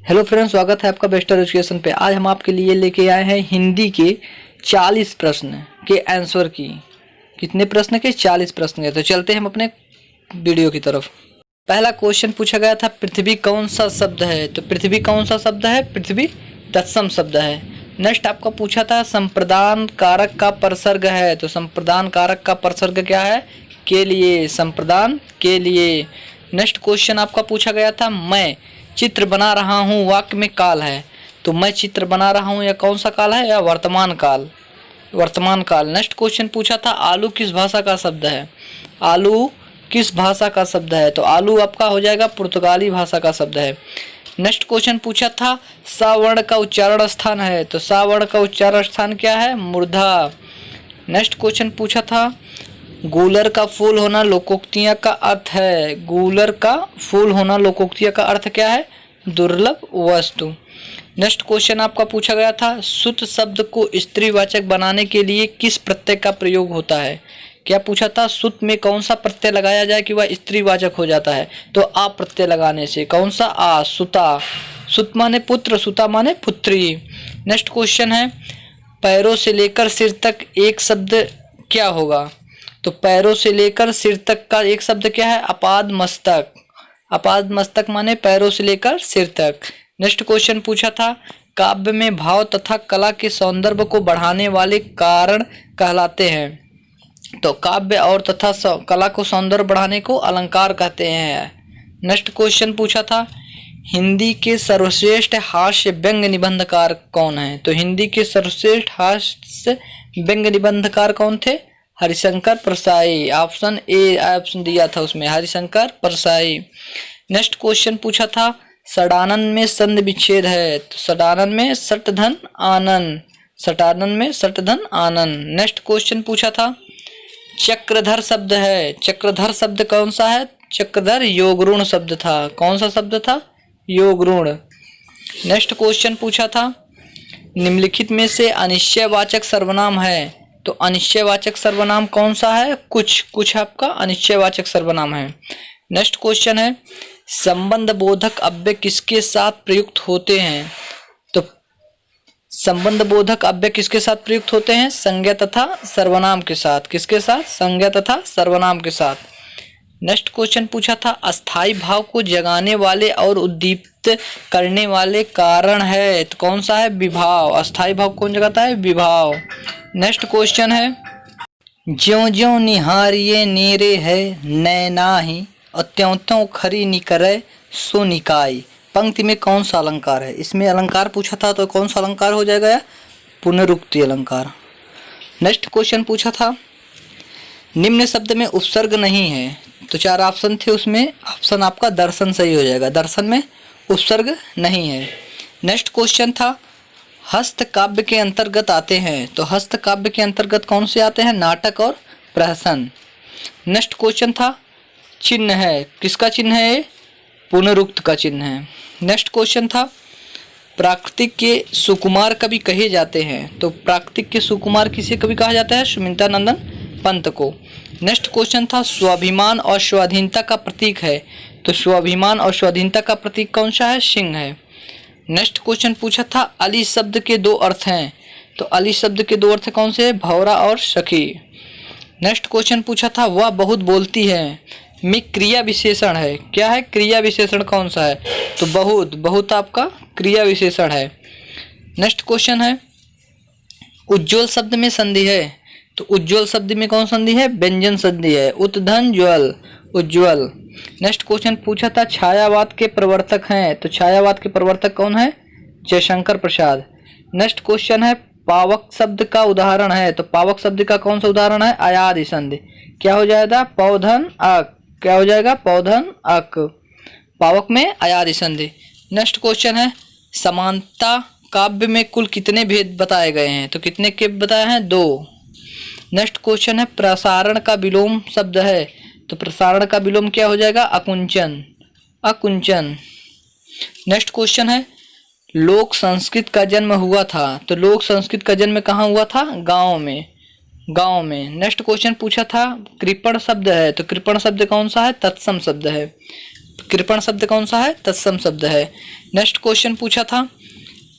Hello friends, स्वागत है आपका बेस्ट एजुकेशन पे। आज हम आपके लिए लेके आए हैं हिंदी के 40 प्रश्न के आंसर की। कितने प्रश्न के? 40 प्रश्न के। तो चलते हैं हम अपने वीडियो की तरफ। पहला क्वेश्चन पूछा गया था, पृथ्वी कौन सा शब्द है? तो पृथ्वी कौन सा शब्द है? पृथ्वी तत्सम शब्द है। नेक्स्ट आपका पूछा था, संप्रदान कारक का परसर्ग है। तो संप्रदान कारक का परसर्ग क्या है? के लिए, संप्रदान के लिए। नेक्स्ट क्वेश्चन आपका पूछा गया था, मैं चित्र बना रहा हूँ वाक्य में काल है। तो मैं चित्र बना रहा हूँ, या कौन सा काल है? या वर्तमान काल, वर्तमान काल। नेक्स्ट क्वेश्चन पूछा था, आलू किस भाषा का शब्द है? आलू किस भाषा का शब्द है? तो आलू आपका हो जाएगा पुर्तगाली भाषा का शब्द है। नेक्स्ट क्वेश्चन पूछा था, सा वर्ण का उच्चारण स्थान है। तो सा वर्ण का उच्चारण स्थान क्या है? मूर्धा। नेक्स्ट क्वेश्चन पूछा था, गूलर का फूल होना लोकोक्तियाँ का अर्थ है। गूलर का फूल होना लोकोक्तियाँ का अर्थ क्या है? दुर्लभ वस्तु। नेक्स्ट क्वेश्चन आपका पूछा गया था, सुत शब्द को स्त्रीवाचक बनाने के लिए किस प्रत्यय का प्रयोग होता है? क्या पूछा था? सुत में कौन सा प्रत्यय लगाया जाए कि वह स्त्रीवाचक हो जाता है? तो आ प्रत्यय लगाने से। कौन सा? आ, सुता। सुत माने पुत्र, सुता माने पुत्री। नेक्स्ट क्वेश्चन है, पैरों से लेकर सिर तक एक शब्द क्या होगा? तो पैरों से लेकर सिर तक का एक शब्द क्या है? अपाद मस्तक। अपाद मस्तक माने पैरों से लेकर सिर तक। नेक्स्ट क्वेश्चन पूछा था, काव्य में भाव तथा कला के सौंदर्य को बढ़ाने वाले कारण कहलाते हैं। तो काव्य और तथा कला को सौंदर्य बढ़ाने को अलंकार कहते हैं। नेक्स्ट क्वेश्चन पूछा था, हिंदी के सर्वश्रेष्ठ हास्य व्यंग्य निबंधकार कौन है? तो हिंदी के सर्वश्रेष्ठ हास्य व्यंग्य निबंधकार कौन थे? Harishankar Parsai. Option A option दिया था उसमें, हरिशंकर परसाई। नेक्स्ट क्वेश्चन पूछा था, षडानन में संधि विच्छेद है। तो षडानन में सटधन आनन, षडानन में सटधन आनन। नेक्स्ट क्वेश्चन पूछा था, चक्रधर शब्द है। चक्रधर शब्द कौन सा है? चक्रधर योगऋण शब्द था। कौन सा शब्द था? योगऋण। नेक्स्ट क्वेश्चन पूछा था, निम्नलिखित में से अनिश्चयवाचक सर्वनाम है। तो अनिश्चयवाचक सर्वनाम कौन सा है? कुछ। कुछ आपका अनिश्चयवाचक सर्वनाम है। नेक्स्ट क्वेश्चन है, संबंध बोधक अव्यय किसके साथ प्रयुक्त होते हैं? तो संबंध बोधक अव्यय किसके साथ प्रयुक्त होते हैं? संज्ञा तथा सर्वनाम के साथ। किसके साथ? संज्ञा तथा सर्वनाम के साथ। नेक्स्ट क्वेश्चन पूछा था, अस्थाई भाव को जगाने वाले और उद्दीपित करने वाले कारण है। तो कौन सा है? विभाव। अस्थाई भाव कौन जगाता है? विभाव। नेक्स्ट क्वेश्चन है, ज्यों ज्यों निहारिये नीरे है नैना ही और त्यों त्यों खरी निकरे सो निकाय। पंक्ति में कौन सा अलंकार है? इसमें अलंकार पूछा था, तो कौन सा अलंकार हो जाएगा? या पुनरुक्ति अलंकार। नेक्स्ट क्वेश्चन पूछा था, निम्न शब्द में उपसर्ग नहीं है। तो 4 ऑप्शन थे उसमें, ऑप्शन आपका दर्शन सही हो जाएगा। दर्शन में उपसर्ग नहीं है। नेक्स्ट क्वेश्चन था, हस्त काव्य के अंतर्गत आते हैं। तो हस्त काव्य के अंतर्गत कौन से आते हैं? नाटक और प्रहसन। नेक्स्ट क्वेश्चन था, चिन्ह है। किसका चिन्ह है? पुनरुक्त का चिन्ह है। नेक्स्ट क्वेश्चन था, प्राकृतिक के सुकुमार कवि कहे जाते हैं। तो प्राकृतिक के सुकुमार किसे कवि कहा जाता है? सुमित्रा नंदन पंत को। नेक्स्ट क्वेश्चन था, स्वाभिमान और स्वाधीनता का प्रतीक है। तो स्वाभिमान और स्वाधीनता का प्रतीक कौन सा है? सिंह है। नेक्स्ट क्वेश्चन पूछा था, अली शब्द के 2 अर्थ हैं। तो अली शब्द के 2 अर्थ कौन से? भौरा और सखी। नेक्स्ट क्वेश्चन पूछा था, वह बहुत बोलती है में क्रिया विशेषण है। क्या है? क्रिया विशेषण कौन सा है? तो बहुत। बहुत आपका क्रिया विशेषण है। नेक्स्ट क्वेश्चन है, उज्ज्वल शब्द में संधि है। तो उज्ज्वल शब्द में कौन संधि है? व्यंजन संधि है। उत्धन ज्वल, उज्ज्वल। नेक्स्ट क्वेश्चन पूछा था, छायावाद के प्रवर्तक हैं। तो छायावाद के प्रवर्तक कौन है? जयशंकर प्रसाद। नेक्स्ट क्वेश्चन है, पावक शब्द का उदाहरण है। तो पावक शब्द का कौन सा उदाहरण है? अयादि संधि। क्या हो जाएगा? पौधन अक। क्या हो जाएगा? पौधन अक। पावक में अयादि संधि। नेक्स्ट क्वेश्चन है, समानता काव्य में कुल कितने भेद बताए गए हैं? तो कितने के बताए हैं? 2। नेक्स्ट क्वेश्चन है, प्रसारण का विलोम शब्द है। तो प्रसारण का विलोम क्या हो जाएगा? अकुंचन, अकुंचन। नेक्स्ट क्वेश्चन है, लोक संस्कृत का जन्म हुआ था। तो लोक संस्कृत का जन्म कहाँ हुआ था? गांव में, गांव में। नेक्स्ट क्वेश्चन पूछा था, कृपण शब्द है। तो कृपण शब्द कौन सा है? तत्सम शब्द है। कृपण शब्द कौन सा है? तत्सम शब्द है। नेक्स्ट क्वेश्चन पूछा था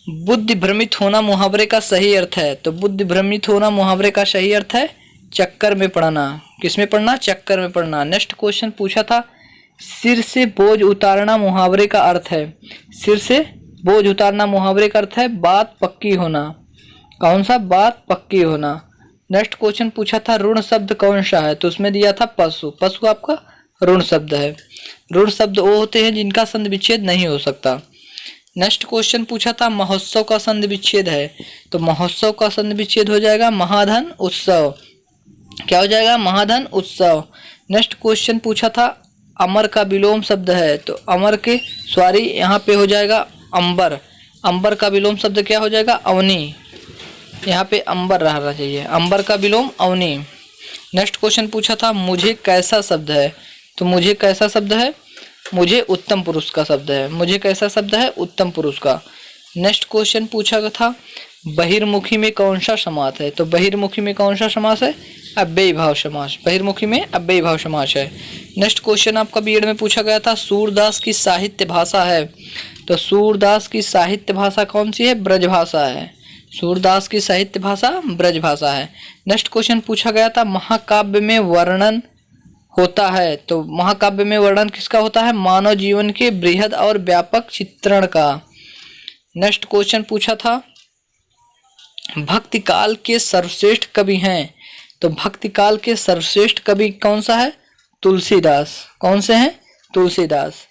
बुद्धि भ्रमित होना मुहावरे का सही अर्थ है। तो बुद्धि भ्रमित होना मुहावरे का सही अर्थ है चक्कर में पड़ना। किसमें पड़ना? चक्कर में पड़ना। नेक्स्ट क्वेश्चन पूछा था सिर से बोझ उतारना मुहावरे का अर्थ है। सिर से बोझ उतारना मुहावरे का अर्थ है बात पक्की होना। कौन सा? बात पक्की होना। नेक्स्ट क्वेश्चन पूछा था ऋण शब्द कौन सा है? तो उसमें दिया था पशु। पशु आपका ऋण शब्द है। ऋण शब्द वो होते हैं जिनका संधि विच्छेद नहीं हो सकता। नेक्स्ट क्वेश्चन पूछा था महोत्सव का संधि विच्छेद है। तो महोत्सव का संधि विच्छेद हो जाएगा महाधन उत्सव। क्या हो जाएगा? महाधन उत्सव। नेक्स्ट क्वेश्चन पूछा था अमर का विलोम शब्द है। तो अमर के यहाँ पे हो जाएगा अंबर। अंबर का विलोम शब्द क्या हो जाएगा? अवनी। यहाँ पे अंबर रहना चाहिए। अंबर का विलोम अवनी। नेक्स्ट क्वेश्चन पूछा था मुझे कैसा शब्द है। तो मुझे कैसा शब्द है? मुझे उत्तम पुरुष का शब्द है। मुझे कैसा शब्द है? उत्तम पुरुष का। नेक्स्ट क्वेश्चन पूछा था बहिर्मुखी में कौन सा समास है। तो बहिर्मुखी में कौन सा समास है? अव्ययी भाव समास। बहिर्मुखी में अव्ययी भाव समास है। नेक्स्ट क्वेश्चन आपका बीएड में पूछा गया था सूरदास की साहित्य भाषा है। तो सूरदास की साहित्य भाषा कौन सी है? ब्रज भाषा है। सूरदास की साहित्य भाषा ब्रज भाषा है। नेक्स्ट क्वेश्चन पूछा गया था महाकाव्य में वर्णन होता है। तो महाकाव्य में वर्णन किसका होता है? मानव जीवन के बृहद और व्यापक चित्रण का। नेक्स्ट क्वेश्चन पूछा था भक्ति काल के सर्वश्रेष्ठ कवि हैं। तो भक्ति काल के सर्वश्रेष्ठ कवि कौन सा है? तुलसीदास। कौन से हैं? तुलसीदास।